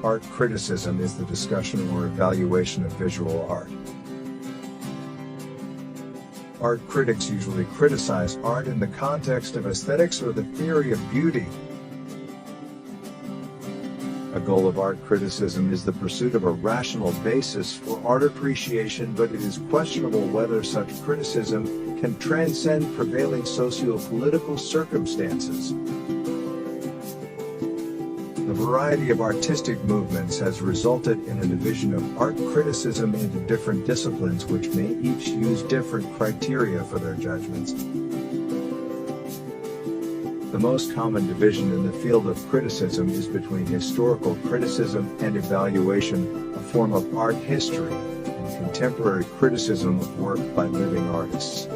Art criticism is the discussion or evaluation of visual art. Art critics usually criticize art in the context of aesthetics or the theory of beauty. A goal of art criticism is the pursuit of a rational basis for art appreciation, but it is questionable whether such criticism can transcend prevailing socio-political circumstances. The variety of artistic movements has resulted in a division of art criticism into different disciplines which may each use different criteria for their judgments. The most common division in the field of criticism is between historical criticism and evaluation, a form of art history, and contemporary criticism of work by living artists.